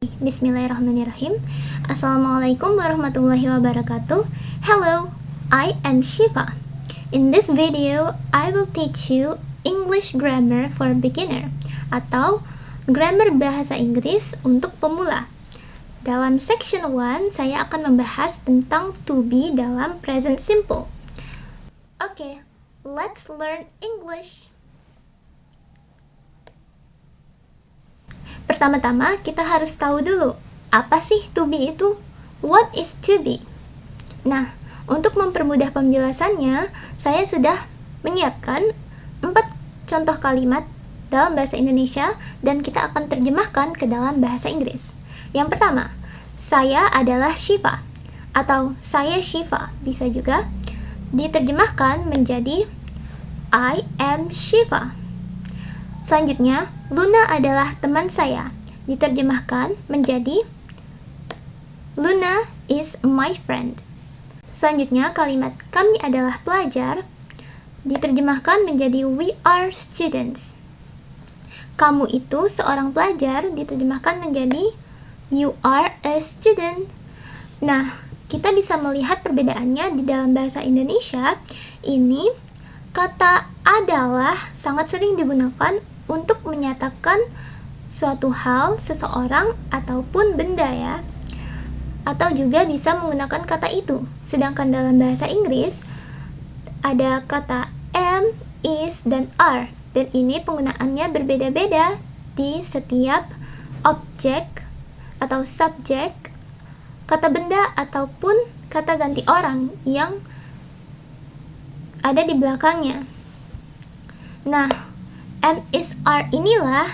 Bismillahirrahmanirrahim. Assalamualaikum warahmatullahi wabarakatuh. Hello, I am Shiva. In this video, I will teach you English grammar for beginner atau grammar bahasa Inggris untuk pemula. Dalam section 1, saya akan membahas tentang to be dalam present simple. Oke, let's learn English. Pertama-tama, kita harus tahu dulu, apa sih to be itu? What is to be? Nah, untuk mempermudah penjelasannya, saya sudah menyiapkan 4 contoh kalimat dalam bahasa Indonesia dan kita akan terjemahkan ke dalam bahasa Inggris. Yang pertama, saya adalah Shiva atau saya Shiva bisa juga diterjemahkan menjadi I am Shiva. Selanjutnya, Luna adalah teman saya. Diterjemahkan menjadi Luna is my friend. Selanjutnya, kalimat kami adalah pelajar. Diterjemahkan menjadi we are students. Kamu itu seorang pelajar. Diterjemahkan menjadi you are a student. Nah, kita bisa melihat perbedaannya di dalam bahasa Indonesia. Ini kata adalah sangat sering digunakan untuk menyatakan suatu hal, seseorang, ataupun benda ya. Atau juga bisa menggunakan kata itu. Sedangkan dalam bahasa Inggris, ada kata am, is, dan are. Dan ini penggunaannya berbeda-beda di setiap objek atau subjek, kata benda, ataupun kata ganti orang yang ada di belakangnya. Nah, am, is, are inilah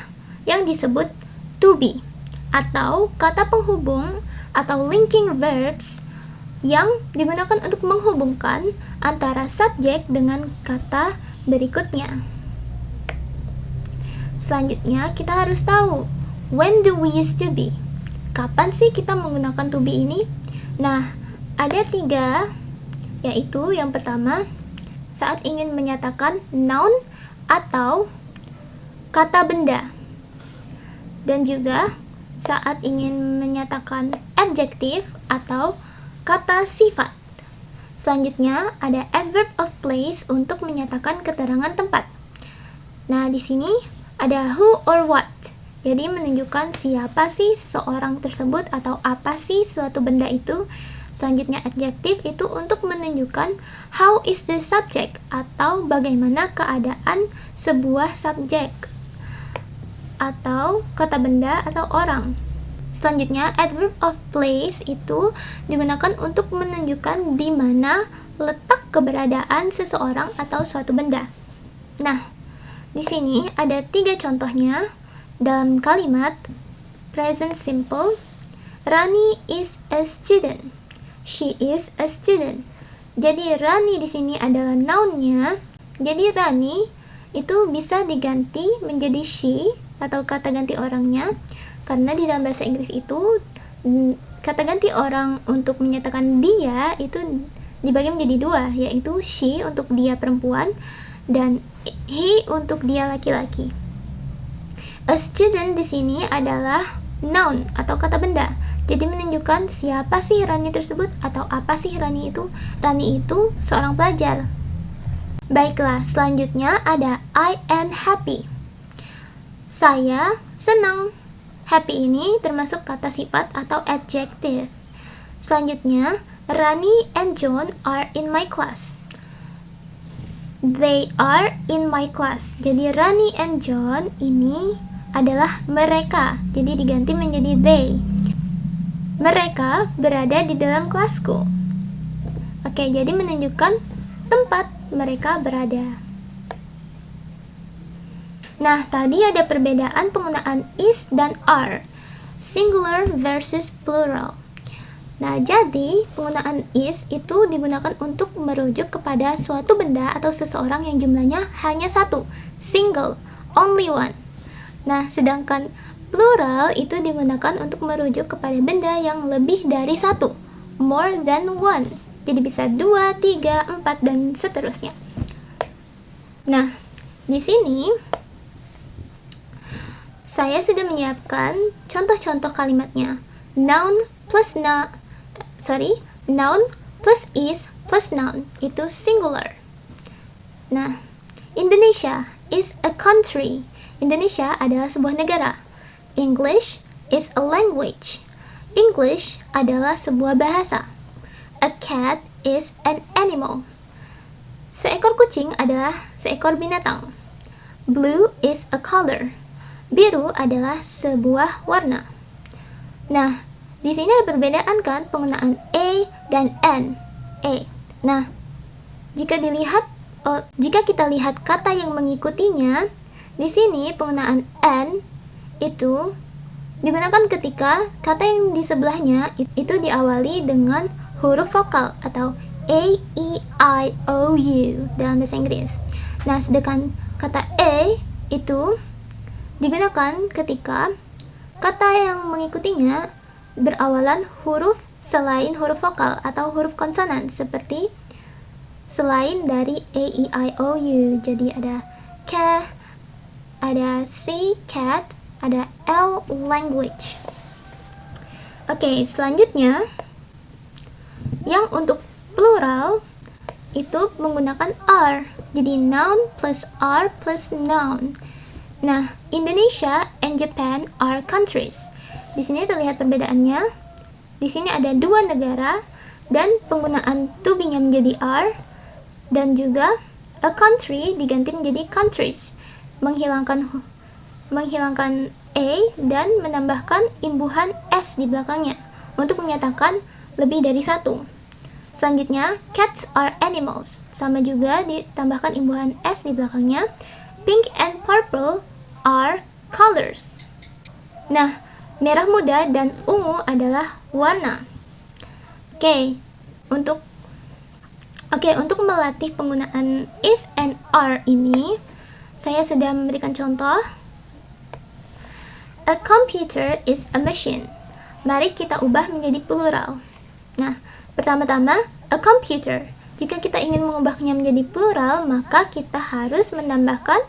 yang disebut to be atau kata penghubung atau linking verbs yang digunakan untuk menghubungkan antara subjek dengan kata berikutnya. Selanjutnya kita harus tahu when do we use to be. Kapan sih kita menggunakan to be ini? Nah, ada 3, yaitu yang pertama saat ingin menyatakan noun atau kata benda, dan juga saat ingin menyatakan adjektif atau kata sifat. Selanjutnya ada adverb of place untuk menyatakan keterangan tempat. Nah, di sini ada who or what. Jadi menunjukkan siapa sih seseorang tersebut atau apa sih suatu benda itu. Selanjutnya adjektif itu untuk menunjukkan how is the subject atau bagaimana keadaan sebuah subjek atau kata benda atau orang. Selanjutnya adverb of place itu digunakan untuk menunjukkan di mana letak keberadaan seseorang atau suatu benda. Nah, di sini ada 3 contohnya dalam kalimat present simple. Rani is a student. She is a student. Jadi Rani di sini adalah nounnya. Jadi Rani itu bisa diganti menjadi she atau kata ganti orangnya, karena di dalam bahasa Inggris itu kata ganti orang untuk menyatakan dia itu dibagi menjadi 2, yaitu she untuk dia perempuan dan he untuk dia laki-laki. A student di sini adalah noun atau kata benda. Jadi menunjukkan siapa sih Rani tersebut atau apa sih Rani itu. Rani itu seorang pelajar. Baiklah, selanjutnya ada I am happy. Saya senang. Happy ini termasuk kata sifat atau adjective. Selanjutnya, Rani and John are in my class. They are in my class. Jadi Rani and John ini adalah mereka. Jadi diganti menjadi they. Mereka berada di dalam kelasku. Oke, jadi menunjukkan tempat mereka berada. Nah, tadi ada perbedaan penggunaan is dan are, singular versus plural. Nah, jadi penggunaan is itu digunakan untuk merujuk kepada suatu benda atau seseorang yang jumlahnya hanya 1, single, only one. Nah, sedangkan plural itu digunakan untuk merujuk kepada benda yang lebih dari 1, more than one. Jadi bisa 2, 3, 4, dan seterusnya. Nah, di sini Saya sudah menyiapkan contoh-contoh kalimatnya. Noun plus noun plus is plus noun itu singular. Nah, Indonesia is a country. Indonesia adalah sebuah negara. English is a language. English adalah sebuah bahasa. A cat is an animal. Seekor kucing adalah seekor binatang. Blue is a color. Biru adalah sebuah warna. Nah, di sini ada perbedaan kan penggunaan a dan n. Nah, jika kita lihat kata yang mengikutinya, di sini penggunaan n itu digunakan ketika kata yang di sebelahnya itu diawali dengan huruf vokal atau a, e, i, o, u dalam bahasa Inggris. Nah, sedangkan kata a itu digunakan ketika kata yang mengikutinya berawalan huruf selain huruf vokal atau huruf konsonan seperti selain dari a, e, i, o, u. Jadi ada k, ada c, cat, ada l, language. Oke, selanjutnya yang untuk plural itu menggunakan r. Jadi noun plus r plus noun. Nah, Indonesia and Japan are countries. Di sini terlihat perbedaannya. Di sini ada dua negara dan penggunaan to be-nya menjadi are dan juga a country diganti menjadi countries. Menghilangkan a dan menambahkan imbuhan s di belakangnya untuk menyatakan lebih dari satu. Selanjutnya, cats are animals. Sama juga ditambahkan imbuhan s di belakangnya. Pink and purple are colors. Nah, merah muda dan ungu adalah warna. Untuk melatih penggunaan is and are ini, saya sudah memberikan contoh. A computer is a machine. Mari kita ubah menjadi plural. Nah, pertama-tama, a computer. Jika kita ingin mengubahnya menjadi plural, maka kita harus menambahkan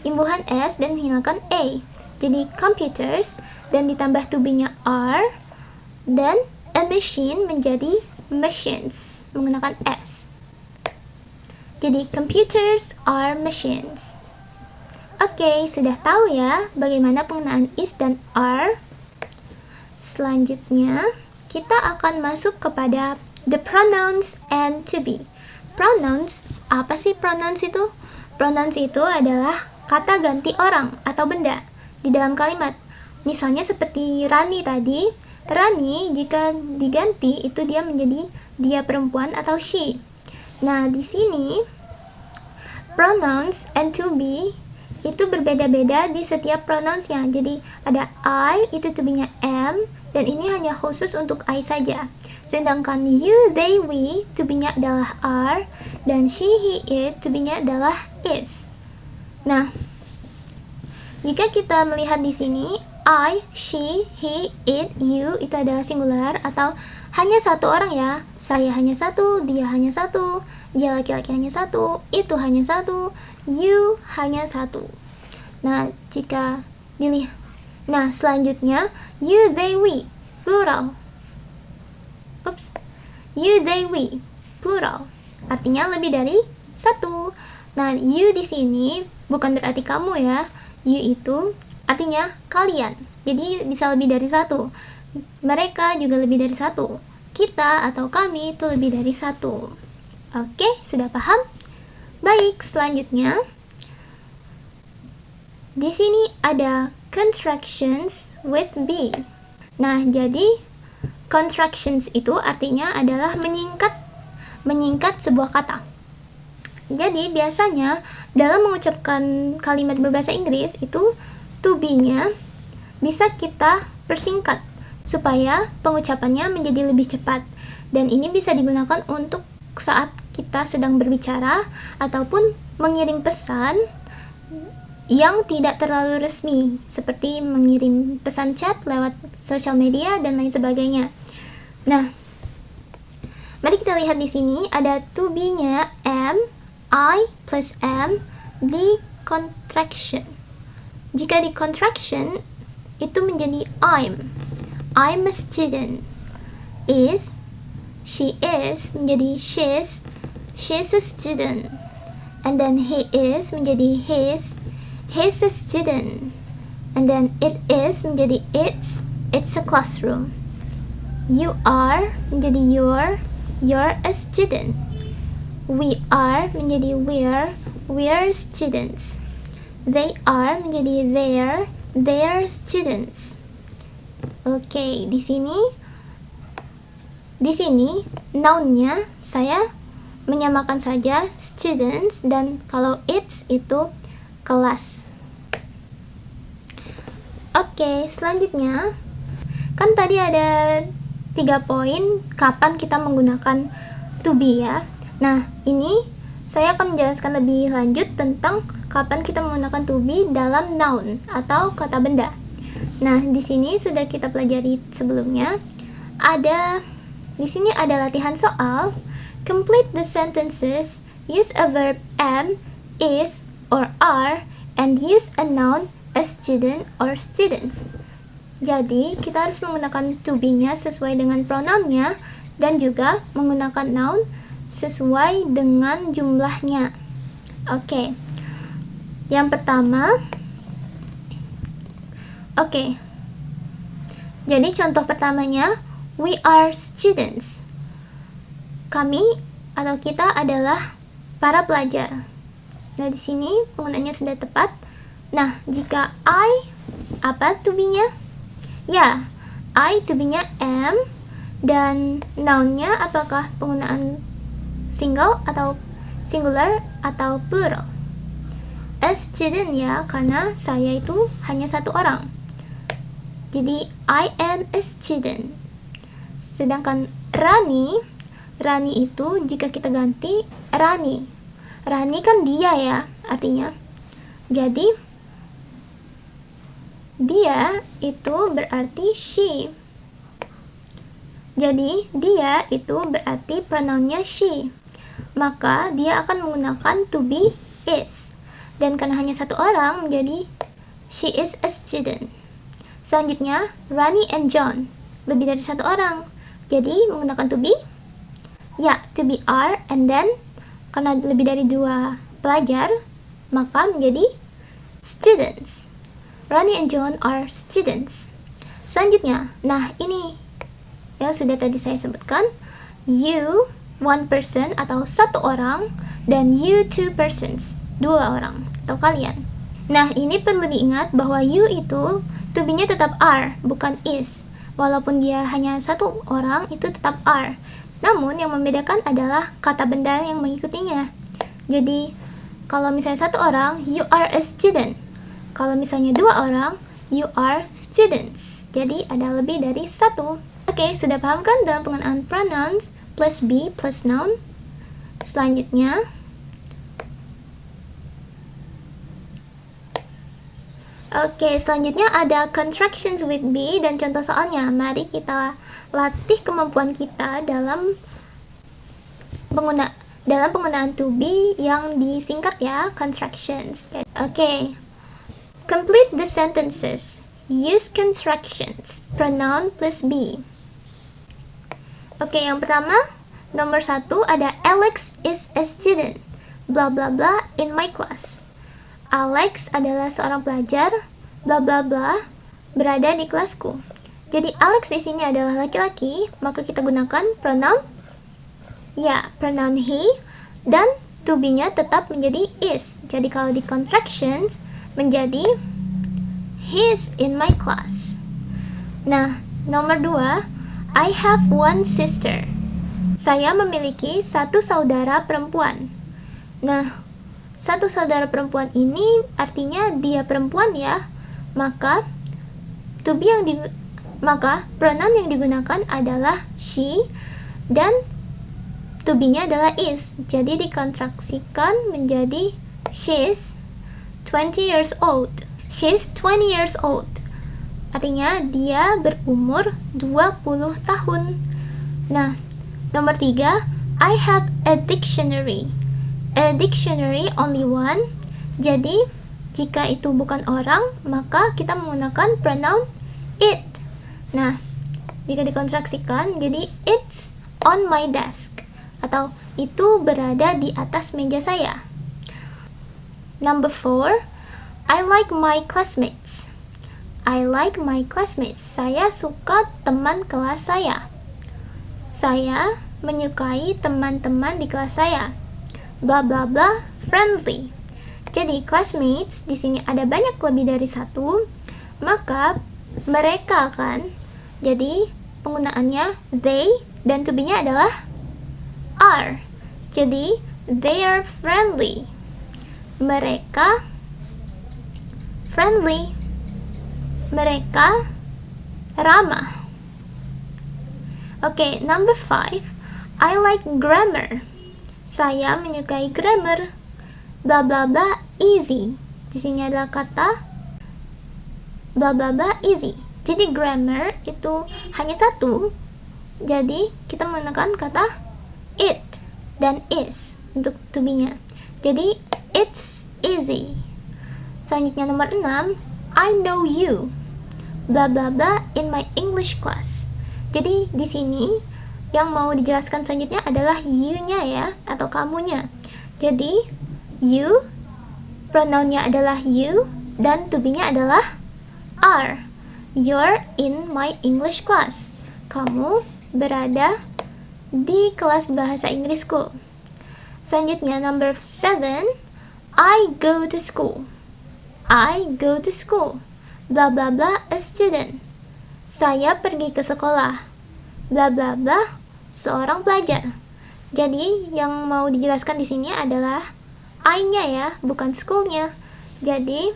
imbuhan s dan menghilangkan a. Jadi computers dan ditambah to be-nya are dan a machine menjadi machines menggunakan s. Jadi computers are machines. Oke, sudah tahu ya bagaimana penggunaan is dan are. Selanjutnya, kita akan masuk kepada the pronouns and to be. Pronouns, apa sih pronouns itu? Pronouns itu adalah kata ganti orang atau benda di dalam kalimat. Misalnya seperti Rani tadi. Rani jika diganti itu dia menjadi dia perempuan atau she. Nah, di sini pronouns and to be itu berbeda-beda di setiap pronounsnya. Jadi ada I itu to be-nya am dan ini hanya khusus untuk I saja. Sedangkan you, they, we to be-nya adalah are dan she, he, it to be-nya adalah is. Nah, jika kita melihat di sini I, she, he, it, you itu adalah singular atau hanya satu orang ya. Saya hanya satu, dia hanya satu, dia laki-laki hanya satu, itu hanya satu, you hanya satu. Nah, jika dilihat. Nah, selanjutnya you, they, we plural. You, they, we plural. Artinya lebih dari satu. Nah, you di sini bukan berarti kamu ya. You itu artinya kalian. Jadi bisa lebih dari satu. Mereka juga lebih dari satu. Kita atau kami itu lebih dari satu. Oke, sudah paham? Baik, selanjutnya di sini ada contractions with be. Nah, jadi contractions itu artinya adalah menyingkat sebuah kata. Jadi biasanya dalam mengucapkan kalimat berbahasa Inggris itu to be-nya bisa kita persingkat supaya pengucapannya menjadi lebih cepat. Dan ini bisa digunakan untuk saat kita sedang berbicara ataupun mengirim pesan yang tidak terlalu resmi, seperti mengirim pesan chat lewat sosial media dan lain sebagainya. Nah, mari kita lihat di sini ada to be-nya am, I plus am, the contraction. Jika di contraction itu menjadi I'm a student. Is, she is menjadi she's a student. And then he is menjadi he's a student. And then it is menjadi it's a classroom. You are menjadi you're a student. We are menjadi we're students. They are menjadi they're students. Oke, di sini noun-nya saya menyamakan saja students, dan kalau it's itu kelas. Oke, selanjutnya kan tadi ada 3 poin kapan kita menggunakan to be ya. Nah, ini saya akan menjelaskan lebih lanjut tentang kapan kita menggunakan to be dalam noun atau kata benda. Nah, di sini sudah kita pelajari sebelumnya. Di sini ada latihan soal. Complete the sentences, use a verb am, is, or are, and use a noun, a student or students. Jadi, kita harus menggunakan to be-nya sesuai dengan pronoun-nya dan juga menggunakan noun sesuai dengan jumlahnya. Oke. Yang pertama, jadi contoh pertamanya, we are students. Kami atau kita adalah para pelajar. Nah, di sini penggunaannya sudah tepat. Nah, jika I, apa to be-nya? Ya, I to be-nya am, dan noun-nya apakah penggunaan single atau singular atau plural? A student ya, karena saya itu hanya satu orang. Jadi, I am a student. Sedangkan Rani itu jika kita ganti Rani kan dia ya, artinya. Jadi, dia itu berarti she. Jadi, dia itu berarti pronounnya she. Maka, dia akan menggunakan to be is. Dan karena hanya satu orang, menjadi she is a student. Selanjutnya, Rani and John. Lebih dari satu orang. Jadi, menggunakan to be. Ya, to be are, and then, karena lebih dari 2 pelajar, maka menjadi students. Rani and John are students. Selanjutnya, nah ini yang sudah tadi saya sebutkan. You, one person atau satu orang, dan you, two persons, 2 orang atau kalian. Nah, ini perlu diingat bahwa you itu to be-nya tetap are, bukan is. Walaupun dia hanya satu orang, itu tetap are. Namun, yang membedakan adalah kata benda yang mengikutinya. Jadi, kalau misalnya satu orang, you are a student. Kalau misalnya 2 orang, you are students. Jadi, ada lebih dari 1. Oke, sudah paham kan dalam penggunaan pronouns plus be plus noun? Selanjutnya, selanjutnya ada contractions with be dan contoh soalnya. Mari kita latih kemampuan kita dalam penggunaan to be yang disingkat ya, contractions. Complete the sentences. Use contractions. Pronoun plus be. Yang pertama, nomor 1 ada Alex is a student. Blah blah blah in my class. Alex adalah seorang pelajar, bla bla bla, berada di kelasku. Jadi Alex di sini adalah laki-laki, maka kita gunakan pronoun pronoun he, dan to be-nya tetap menjadi is. Jadi kalau di contractions menjadi he's in my class. Nah, nomor 2, I have one sister. Saya memiliki 1 saudara perempuan. Nah, 1 saudara perempuan ini artinya dia perempuan ya. Maka pronoun yang digunakan adalah she, dan to be-nya adalah is. Jadi dikontraksikan menjadi she's 20 years old. She's 20 years old. Artinya dia berumur 20 tahun. Nah, nomor 3, I have a dictionary. A dictionary only one. Jadi Jika itu bukan orang, maka kita menggunakan pronoun it. Nah, jika dikontraksikan, jadi it's on my desk, atau itu berada di atas meja saya. Number 4, I like my classmates. I like my classmates. Saya suka teman kelas saya. Saya menyukai teman-teman di kelas saya. Bla bla bla, friendly. Jadi classmates di sini ada banyak lebih dari satu, maka mereka kan. Jadi penggunaannya they dan to be-nya adalah are. Jadi they are friendly. Mereka friendly. Mereka ramah. Oke, number 5. I like grammar. Saya menyukai grammar. Bla bla bla easy. Di sini adalah kata bla bla bla easy. Jadi grammar itu hanya satu. Jadi kita menggunakan kata it dan is untuk to be-nya. Jadi it's easy. Selanjutnya nomor 6, I know you. Bla bla bla in my English class. Jadi di sini yang mau dijelaskan selanjutnya adalah you-nya ya, atau kamunya. Jadi you, pronounnya adalah you, dan to be-nya adalah are. You're in my English class. Kamu berada di kelas bahasa Inggrisku. Selanjutnya number 7, I go to school. I go to school. Bla bla bla a student. Saya pergi ke sekolah. Bla bla bla seorang pelajar. Jadi yang mau dijelaskan di sini adalah I-nya ya, bukan school-nya. Jadi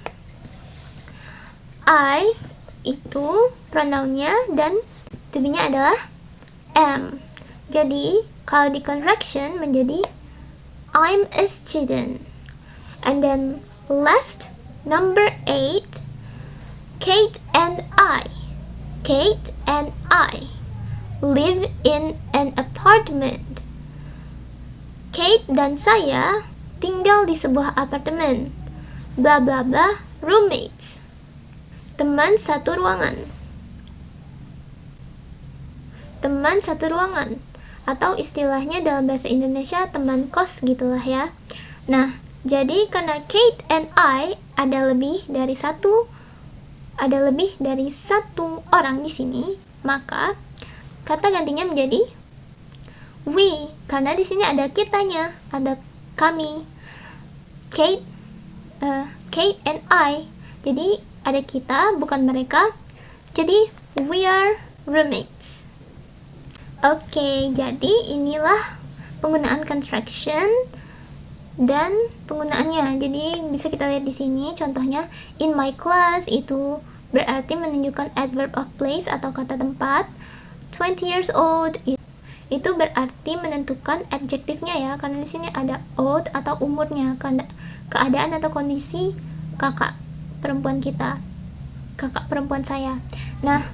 I itu pronounnya dan to be-nya adalah am. Jadi kalau di contraction menjadi I'm a student. And then last, number 8, Kate and I. Kate and I live in an apartment. Kate dan saya tinggal di sebuah apartemen. Bla bla bla, roommates. Teman satu ruangan. Teman satu ruangan. Atau istilahnya dalam bahasa Indonesia teman kos gitulah ya. Nah, jadi karena Kate and I ada lebih dari satu orang di sini, maka kata gantinya menjadi we, karena di sini ada kitanya, ada kami. Kate and I. Jadi ada kita, bukan mereka. Jadi we are roommates. Oke, jadi inilah penggunaan contraction dan penggunaannya. Jadi bisa kita lihat di sini contohnya in my class itu berarti menunjukkan adverb of place atau kata tempat. 20 years old itu berarti menentukan adjektifnya ya, karena di sini ada old atau umurnya, keadaan atau kondisi kakak perempuan kita, kakak perempuan saya. Nah,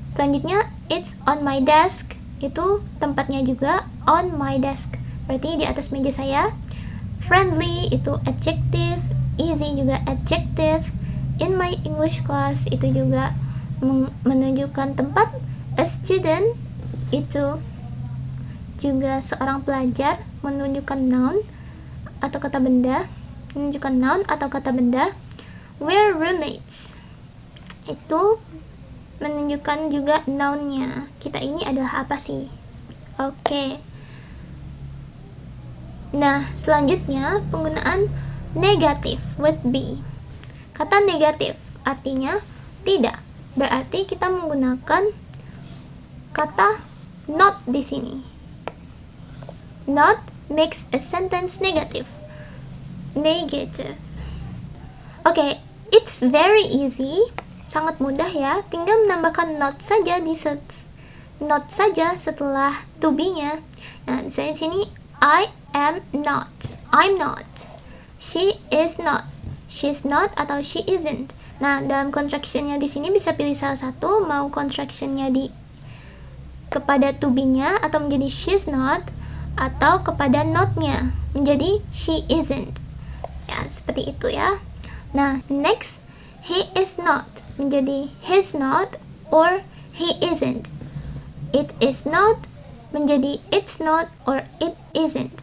selanjutnya it's on my desk. Itu tempatnya juga on my desk, berarti di atas meja saya. Friendly itu adjective, easy juga adjective. In my English class itu juga menunjukkan tempat. A student itu juga seorang pelajar, menunjukkan noun atau kata benda, menunjukkan noun atau kata benda. We're roommates itu menunjukkan juga noun-nya. Kita ini adalah apa sih? Oke. Nah, selanjutnya penggunaan negative with be. Kata negatif artinya tidak. Berarti kita menggunakan kata not di sini. Not makes a sentence negative. Negative. Oke, it's very easy. Sangat mudah ya, tinggal menambahkan not saja setelah to be-nya. Nah, misalnya di sini I am not, I'm not, she is not, she's not atau she isn't. Nah, dalam contraction-nya di sini bisa pilih salah satu, mau contraction-nya kepada to be-nya atau menjadi she's not, atau kepada not-nya menjadi she isn't. Ya, seperti itu ya. Nah, next, he is not menjadi he's not or he isn't. It is not menjadi it's not or it isn't.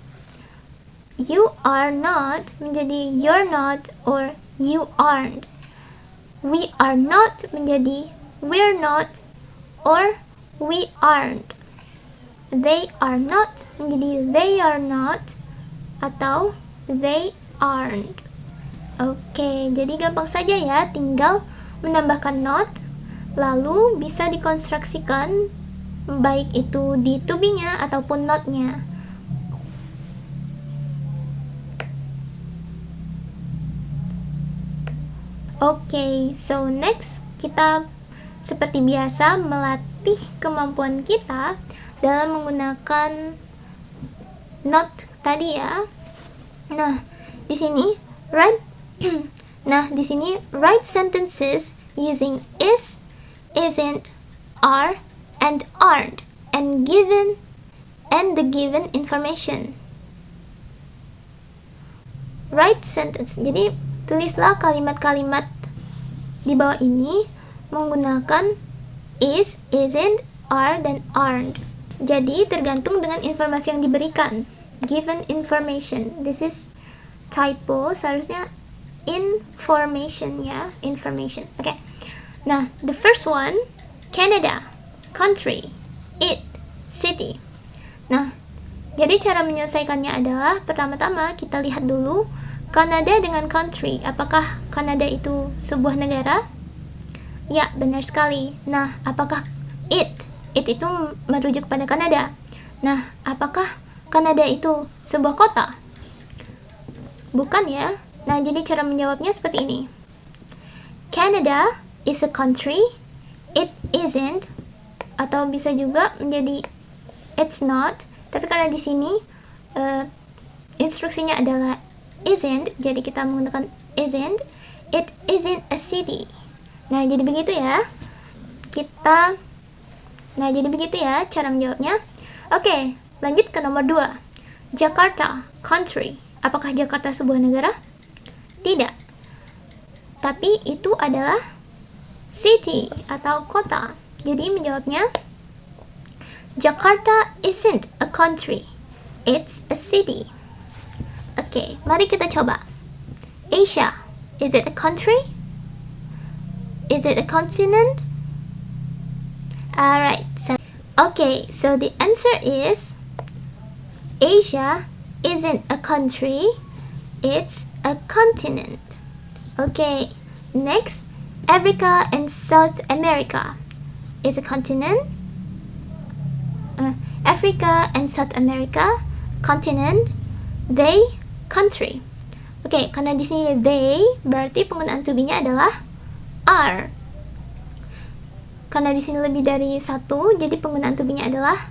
You are not menjadi you're not or you aren't. We are not menjadi we're not or we aren't. They are not menjadi they are not atau they aren't. Oke, jadi gampang saja ya, tinggal menambahkan not, lalu bisa dikonstruksikan baik itu di to be-nya ataupun not-nya. Oke, so next kita seperti biasa melatih kemampuan kita dalam menggunakan not tadi ya. Nah, di sini write write sentences using is, isn't, are, and aren't, and the given information. Write sentence. Jadi tulislah kalimat-kalimat di bawah ini menggunakan is, isn't, are, dan aren't. Jadi tergantung dengan informasi yang diberikan. Given information. This is typo, seharusnya information ya, information. Oke. Nah, the first one, Canada, country, it, city. Nah, jadi cara menyelesaikannya adalah pertama-tama kita lihat dulu Kanada dengan country. Apakah Kanada itu sebuah negara? Ya, benar sekali. Nah, apakah it itu merujuk pada Kanada? Nah, apakah Kanada itu sebuah kota? Bukan ya. Nah, jadi cara menjawabnya seperti ini. Canada is a country, it isn't, atau bisa juga menjadi it's not. Tapi karena di sini instruksinya adalah isn't, jadi kita menggunakan isn't. It isn't a city. Nah, jadi begitu ya. Jadi begitu ya cara menjawabnya. Oke, lanjut ke nomor 2. Jakarta, country. Apakah Jakarta sebuah negara? Tidak. Tapi itu adalah city atau kota. Jadi menjawabnya Jakarta isn't a country. It's a city. Oke, mari kita coba. Asia, is it a country? Is it a continent? Alright. So the answer is Asia isn't a country, it's a continent. Okay, next, Africa and South America is a continent. Africa and South America, continent, they, country. Okay, karena di sini they berarti penggunaan to be-nya adalah are. Karena di sini lebih dari satu, jadi penggunaan to be-nya adalah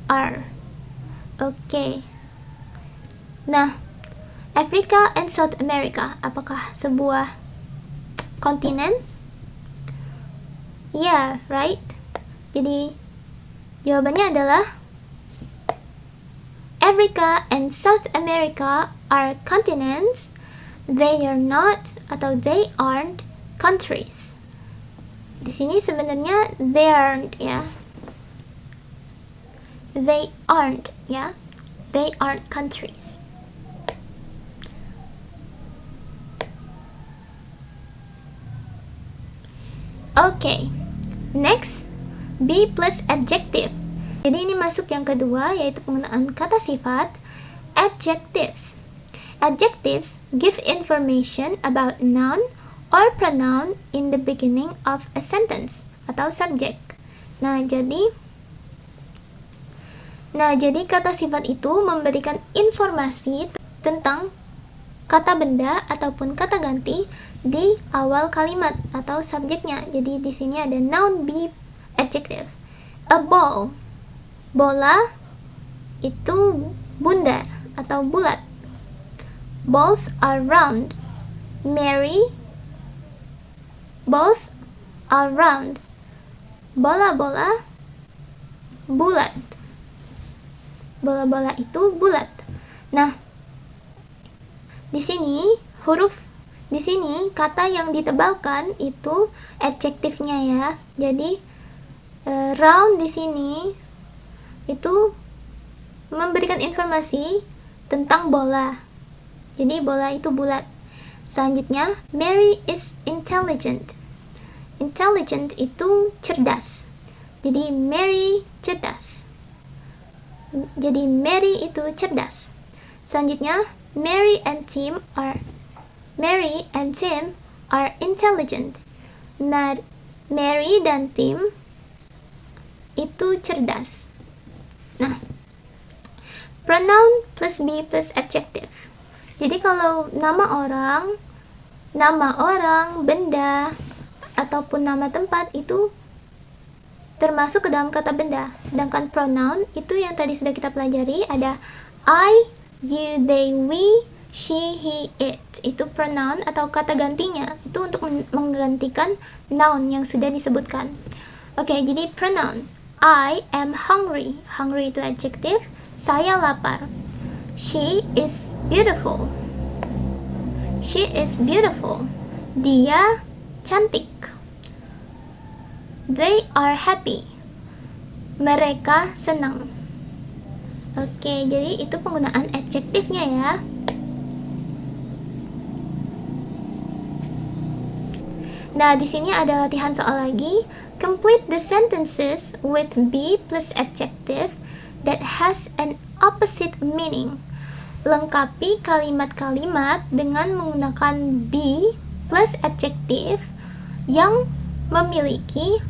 are. Okay. Nah, Africa and South America, apakah sebuah kontinen? Yeah, right? Jadi, jawabannya adalah Africa and South America are continents. They are not atau they aren't countries. Di sini sebenarnya they aren't ya. They aren't ya. They aren't countries. Okay, next, be plus adjective. Jadi ini masuk yang kedua, yaitu penggunaan kata sifat, adjectives. Adjectives give information about noun or pronoun in the beginning of a sentence atau subject. Nah, jadi kata sifat itu memberikan informasi tentang kata benda ataupun kata ganti di awal kalimat atau subjeknya. Jadi di sini ada noun, be, adjective. A ball, bola itu bundar atau bulat. Balls are round. Mary, balls are round. Bola-bola bulat. Bola-bola itu bulat. Nah, di sini huruf Di sini kata yang ditebalkan itu adjektifnya ya. Jadi round di sini itu memberikan informasi tentang bola. Jadi bola itu bulat. Selanjutnya, Mary is intelligent. Intelligent itu cerdas. Jadi Mary cerdas. Jadi Mary itu cerdas. Selanjutnya, Mary and Tim are intelligent. Mary dan Tim itu cerdas. Nah, pronoun plus be plus adjective. Jadi kalau nama orang, benda, ataupun nama tempat itu termasuk ke dalam kata benda. Sedangkan pronoun itu yang tadi sudah kita pelajari, ada I, you, they, we, she, he, it. Itu pronoun atau kata gantinya. Itu untuk menggantikan noun yang sudah disebutkan. Oke, jadi pronoun. I am hungry. Hungry itu adjective. Saya lapar. She is beautiful. She is beautiful. Dia cantik. They are happy. Mereka senang. Oke, jadi itu penggunaan adjektifnya ya. Nah, di sini ada latihan soal lagi. Complete the sentences with be plus adjective that has an opposite meaning. Lengkapi kalimat-kalimat dengan menggunakan be plus adjective yang memiliki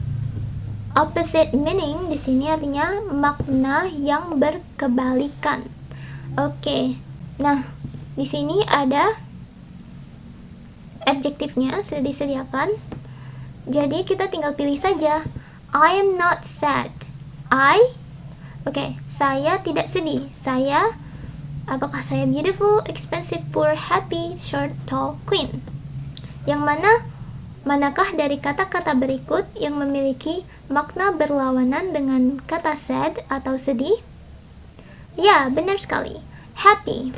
opposite meaning. Di sini artinya makna yang berkebalikan. Oke. Nah, di sini ada adjektifnya sudah disediakan. Jadi kita tinggal pilih saja. I am not sad. Saya tidak sedih. Apakah saya beautiful, expensive, poor, happy, short, tall, clean? Yang manakah dari kata-kata berikut yang memiliki makna berlawanan dengan kata sad atau sedih? Ya, benar sekali. Happy.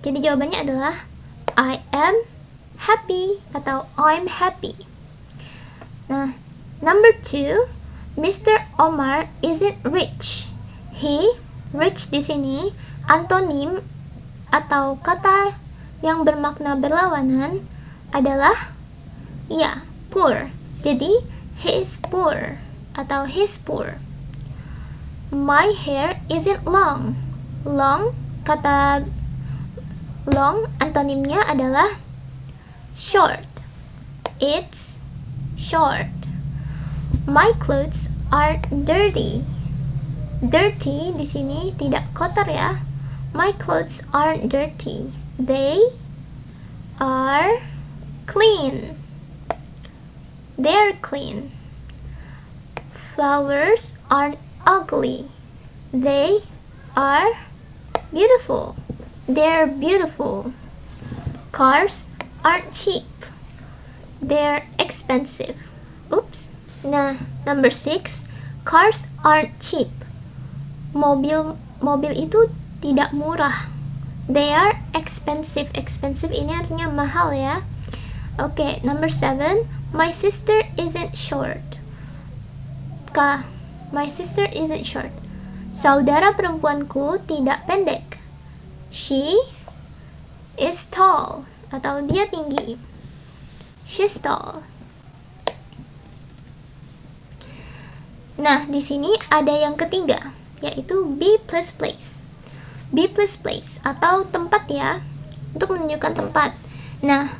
Jadi jawabannya adalah I am happy atau I'm happy. Nah, number 2, Mr. Omar isn't rich. Rich di sini antonim atau kata yang bermakna berlawanan adalah poor. Jadi he is poor atau he's poor. My hair isn't long. Kata long antonimnya adalah short. It's short. My clothes are dirty. Dirty di sini tidak kotor ya. My clothes aren't dirty. They are clean. They're clean. Flowers aren't ugly. They are beautiful. They're beautiful. Cars aren't cheap. They're expensive. Oops. Nah, number 6, cars aren't cheap. Mobil itu tidak murah. They are expensive. Expensive ini artinya mahal ya. Oke, number 7, my sister isn't short. My sister isn't short. Saudara perempuanku tidak pendek. She is tall atau dia tinggi. She's tall. Nah, di sini ada yang ketiga, yaitu be plus place. Be plus place atau tempat ya, untuk menunjukkan tempat. Nah,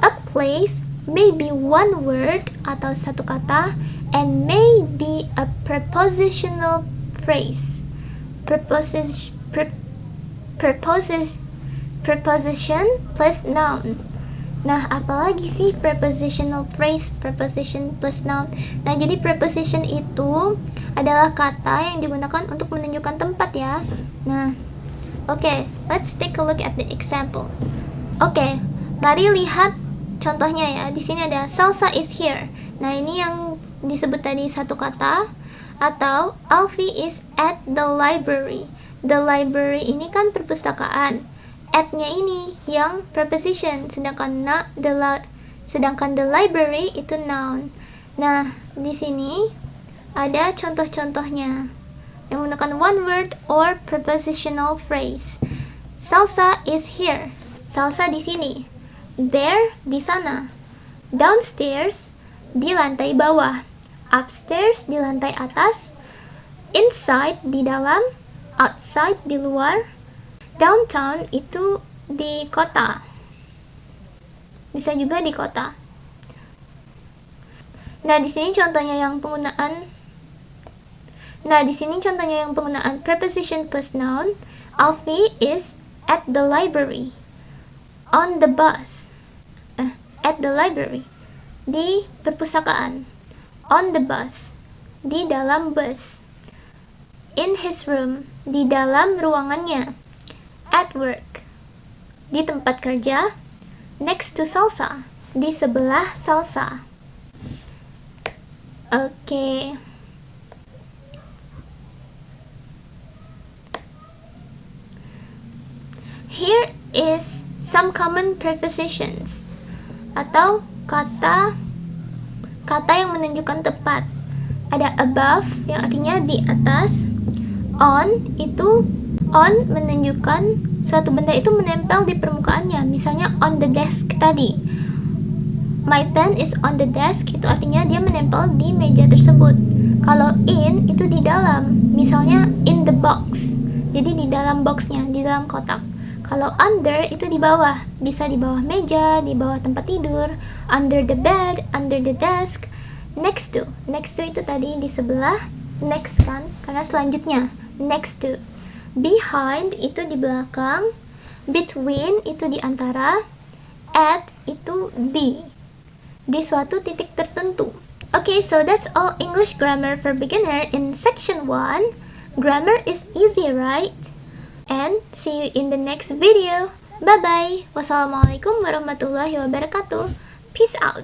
a place may be one word atau satu kata and may be a prepositional phrase. Preposition plus noun. Nah, apalagi sih prepositional phrase, preposition plus noun? Nah, jadi preposition itu adalah kata yang digunakan untuk menunjukkan tempat ya. Nah, oke, let's take a look at the example. Oke, mari lihat contohnya ya. Di sini ada Salsa is here. Nah, ini yang disebut tadi satu kata. Atau Alfie is at the library. The library ini kan perpustakaan. at-nya ini yang preposition, sedangkan the library itu noun. Nah, di sini ada contoh-contohnya yang menggunakan one word or prepositional phrase. Salsa is here. Salsa di sini. There di sana. Downstairs di lantai bawah. Upstairs di lantai atas. Inside di dalam. Outside di luar. Downtown itu di kota. Bisa juga di kota. Nah, di sini contohnya yang penggunaan preposition plus noun. Alfie is at the library. On the bus. At the library. Di perpustakaan. On the bus. Di dalam bus. In his room. Di dalam ruangannya. At work. Di tempat kerja. Next to salsa. Di sebelah salsa. Oke. Here is some common prepositions atau kata yang menunjukkan tempat. Ada above yang artinya di atas. On menunjukkan suatu benda itu menempel di permukaannya. Misalnya on the desk tadi. My pen is on the desk itu artinya dia menempel di meja tersebut. Kalau in itu di dalam. Misalnya in the box. Jadi di dalam boxnya, di dalam kotak. Kalau under itu di bawah, bisa di bawah meja, di bawah tempat tidur, under the bed, under the desk. Next to itu tadi di sebelah, next kan, karena selanjutnya, next to. Behind itu di belakang, between itu di antara, at itu di suatu titik tertentu. Okay, so that's all English grammar for beginner in section 1. Grammar is easy, right? And see you in the next video. Bye bye. Wassalamualaikum warahmatullahi wabarakatuh. Peace out.